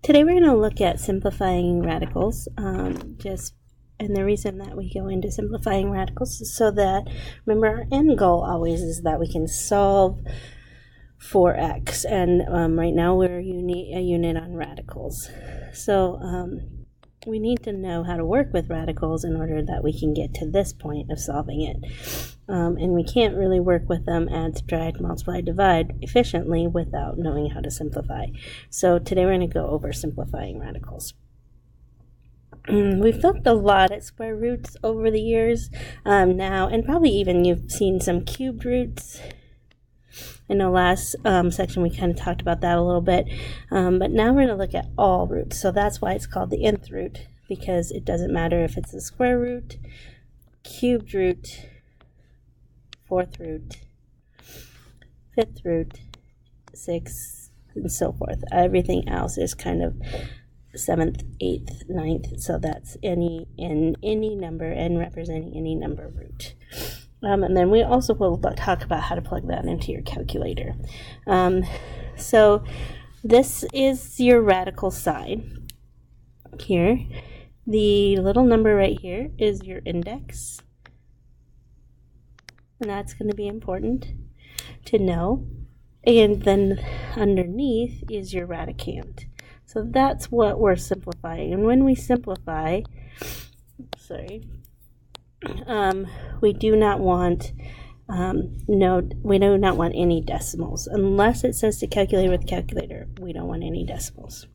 Today we're going to look at simplifying radicals. And the reason that we go into simplifying radicals is so that, remember, our end goal always is that we can solve for x. And right now we're a unit on radicals. So we need to know how to work with radicals in order that we can get to this point of solving it. And we can't really work with them, add, subtract, multiply, divide efficiently without knowing how to simplify. So today we're going to go over simplifying radicals. We've looked a lot at square roots over the years now, and probably even you've seen some cubed roots. I know last section we kind of talked about that a little bit, but now we're going to look at all roots. So that's why it's called the nth root, because it doesn't matter if it's a square root, cubed root, fourth root, fifth root, sixth, and so forth. Everything else is kind of seventh, eighth, ninth. So that's any number and representing any number root. And then we also will talk about how to plug that into your calculator. So this is your radical sign here. The little number right here is your index. And that's going to be important to know. And then underneath is your radicand. So that's what we're simplifying. And when we simplify, we do not want we do not want any decimals. Unless it says to calculate with calculator, we don't want any decimals.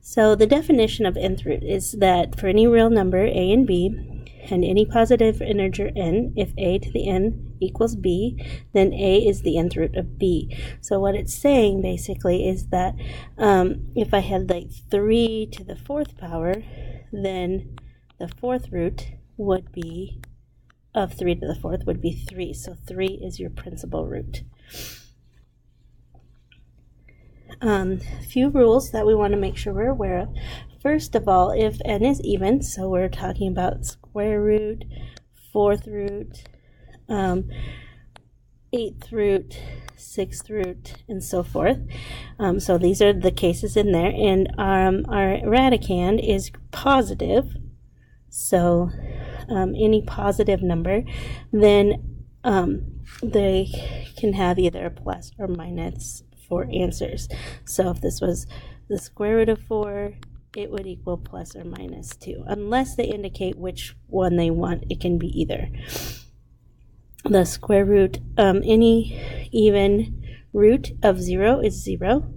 So the definition of nth root is that for any real number a and b, and any positive integer n, if a to the n equals b, then a is the nth root of b. So what it's saying basically is that if I had like 3 to the fourth power, then the fourth root would be of 3 to the fourth would be 3. So 3 is your principal root. A few rules that we want to make sure we're aware of. First of all, if n is even, so we're talking about square root, fourth root, eighth root, sixth root, and so forth. So these are the cases in there. And our radicand is positive. So any positive number, then they can have either a plus or minus for answers. So if this was the square root of 4, it would equal plus or minus 2. Unless they indicate which one they want, it can be either. The square root, any even root of 0 is 0.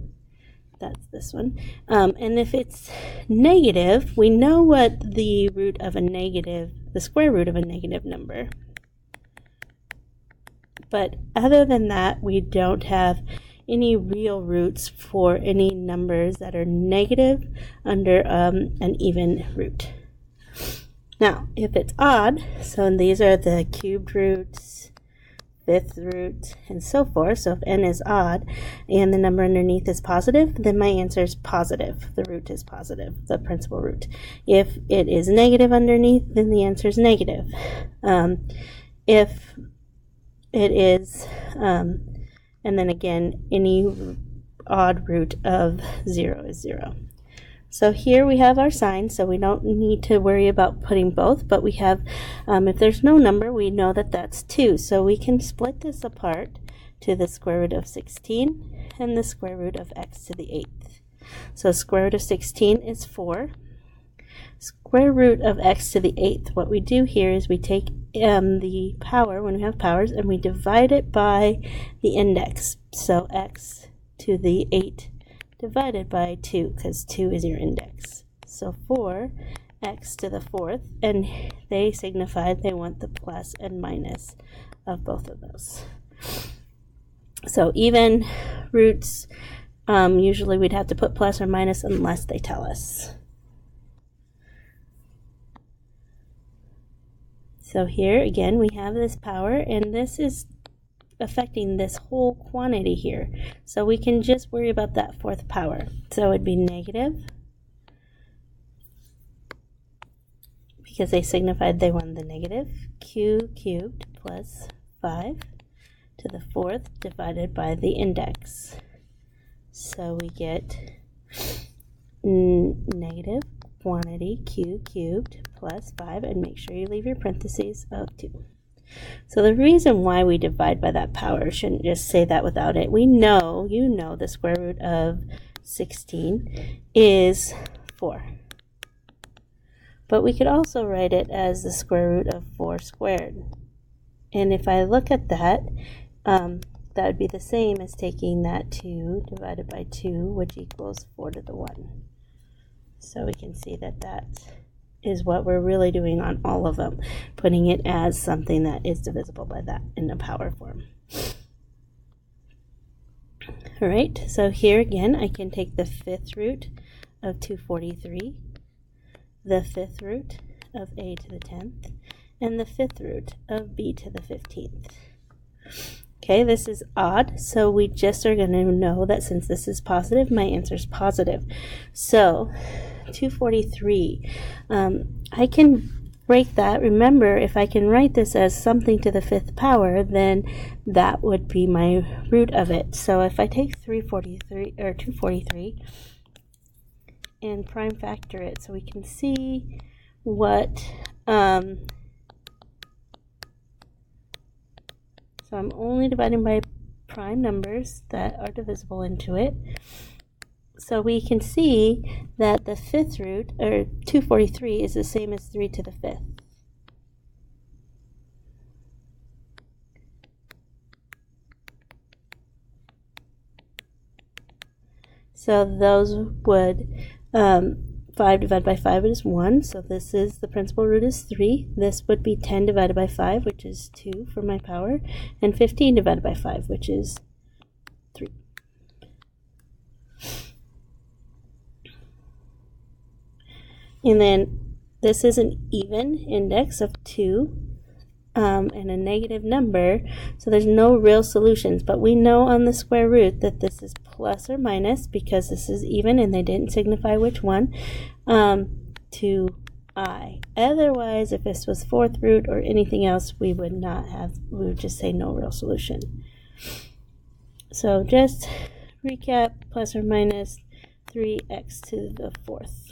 That's this one. And if it's negative, we know what the root of a negative, the square root of a negative number. But other than that, we don't have any real roots for any numbers that are negative under an even root. Now, if it's odd, so these are the cubed roots, fifth root, and so forth. So if n is odd and the number underneath is positive, then my answer is positive. The root is positive, the principal root. If it is negative underneath, then the answer is negative. If it is, and then again, any odd root of 0 is 0. So here we have our sign, so we don't need to worry about putting both, but we have, if there's no number, we know that that's 2. So we can split this apart to the square root of 16 and the square root of x to the 8th. So square root of 16 is 4. Square root of x to the 8th, what we do here is we take the power, when we have powers, and we divide it by the index. So x to the 8 divided by 2, because 2 is your index. So 4x to the 4th, and they signified they want the plus and minus of both of those. So even roots, usually we'd have to put plus or minus unless they tell us. So here again we have this power, and this is affecting this whole quantity here. So we can just worry about that fourth power. So it would be negative, because they signified they wanted the negative, q cubed plus 5 to the fourth divided by the index. So we get negative quantity q cubed plus 5, and make sure you leave your parentheses of 2. So the reason why we divide by that power, shouldn't just say that without it. We know, you know, the square root of 16 is 4. But we could also write it as the square root of 4 squared. And if I look at that, that would be the same as taking that 2 divided by 2, which equals 4 to the 1. So we can see that that is what we're really doing on all of them, putting it as something that is divisible by that in a power form. All right, so here again, I can take the 5th root of 243, the 5th root of a to the 10th, and the 5th root of b to the 15th. Okay, this is odd, so we just are going to know that since this is positive, my answer is positive. So 243, I can break that. Remember, if I can write this as something to the 5th power, then that would be my root of it. So if I take 243 and prime factor it, so we can see what so I'm only dividing by prime numbers that are divisible into it. So we can see that the 5th root, or 243, is the same as 3 to the 5th. So those would, 5 divided by 5 is 1, so this is, the principal root is 3. This would be 10 divided by 5, which is 2 for my power, and 15 divided by 5, which is 3. And then this is an even index of 2 and a negative number, so there's no real solutions, but we know on the square root that this is plus or minus, because this is even and they didn't signify which one, to I. Otherwise, if this was 4th root or anything else, we would not have, we would just say no real solution. So just recap, plus or minus 3x to the 4th.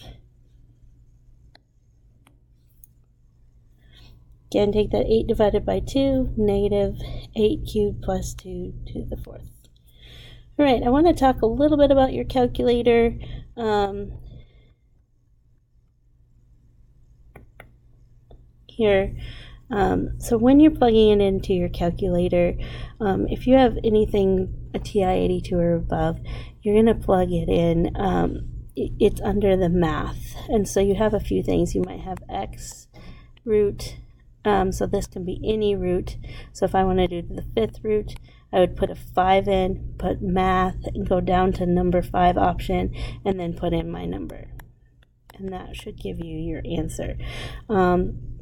Again, take that 8 divided by 2, negative 8 cubed plus 2 to the 4th. All right, I want to talk a little bit about your calculator. Here, so when you're plugging it into your calculator, if you have anything, a TI-82 or above, you're going to plug it in. It's under the math, and so you have a few things. You might have x root. So this can be any root. So if I want to do the 5th root, I would put a 5 in, put math, and go down to number 5 option, and then put in my number. And that should give you your answer.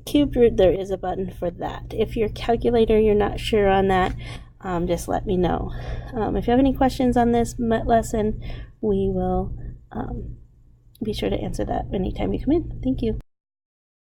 Cubed root, there is a button for that. If your calculator, you're not sure on that, just let me know. If you have any questions on this lesson, we will be sure to answer that anytime you come in. Thank you.